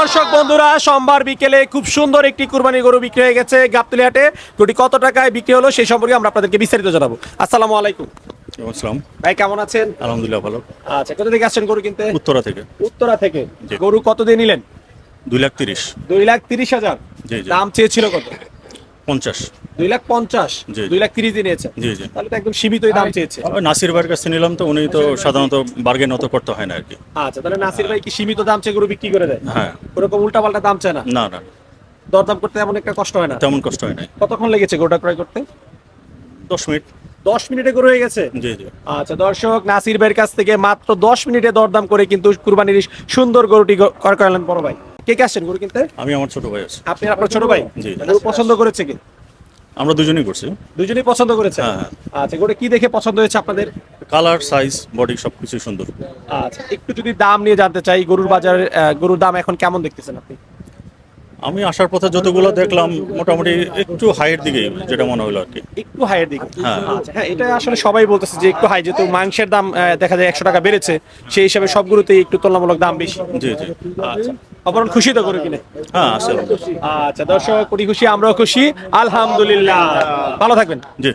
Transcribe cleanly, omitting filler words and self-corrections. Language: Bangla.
দর্শক বন্ধুরা, সোমবার বিকেলে খুব সুন্দর একটি কুরবানি গরু বিক্রি হয়ে গেছে গাবতলী হাটে। গরুটি কত টাকায় বিক্রি হলো সেই সম্পর্কে আমরা আপনাদেরকে বিস্তারিত জানাবো। আসসালামু আলাইকুম আসসালাম। ভাই, কেমন আছেন? আলহামদুলিল্লাহ ভালো। আচ্ছা, কোথা থেকে আসছেন গরু কিনতে? উত্তরা থেকে। উত্তরা থেকে। জি। গরু কত দিয়ে নিলেন? 2,30,000। 2,30,000। জি, জি। দাম চেয়েছিল কত? 50। 2,50,000। জি, জি। 2,30,000 দিয়ে নিয়েছেন। জি, জি। তাহলে তো একদম সীমিতই দাম চেয়েছে। ওই নাসির ভাইয়ের কাছে নিলাম, তো উনি তো সাধারণত বার্গেন অত করতে হয় না আর কি। আচ্ছা, তাহলে নাসির ভাই কি সীমিত দাম চেয়ে গরু বিক্রি করে দেয়? হ্যাঁ। ওরকম উল্টাপাল্টা দাম চায় না? না না, দরদাম করতে এমন একটা কষ্ট হয় না? তেমন কষ্ট হয় নাই। কতক্ষণ লেগেছে গরুটা ক্রয় করতে? 10 মিনিট। 10 মিনিটে গরু হয়ে গেছে। জি জি। আচ্ছা দর্শক, নাসির ভাইয়ের কাছ থেকে মাত্র 10 মিনিটে দরদাম করে কিন্তু কুরবানির এই সুন্দর গরুটি ক্রয় করলেন বড় ভাই। কে কে আসছেন গরু কিনতে? আমি আমার ছোট ভাই আছে। আপনি আর আপনার ছোট ভাই? জি। গরু পছন্দ করেছে কি? আমরা দুজনেই করছি। দুজনেই পছন্দ করেছে। হ্যাঁ, হ্যাঁ। আচ্ছা, গরু কি দেখে পছন্দ হয়েছে আপনাদের? কালার, সাইজ, বডি সবকিছু সুন্দর। আচ্ছা, একটু যদি দাম নিয়ে জানতে চাই, গরুর বাজারে গরুর দাম এখন কেমন দেখতেছেন আপনি? আমি আসার পথে যতগুলো দেখলাম মোটামুটি একটু হাইয়ের দিকে, যেটা মনে হলো আর কি। একটু হাইয়ের দিকে। হ্যাঁ। আচ্ছা, হ্যাঁ, এটা আসলে সবাই বলতেছে যে একটু হাই, যেহেতু মাংসের দাম দেখা যায় 100 টাকা বেড়েছে, সেই হিসাবে সবগুলোতেই একটু তুলনামূলক দাম বেশি। জি জি। আচ্ছা, অপরণ খুশি তো গরু কিনে? হ্যাঁ আছে। আচ্ছা দর্শক, খুশি, আমরাও খুশি, আলহামদুলিল্লাহ। ভালো থাকবেন। জি।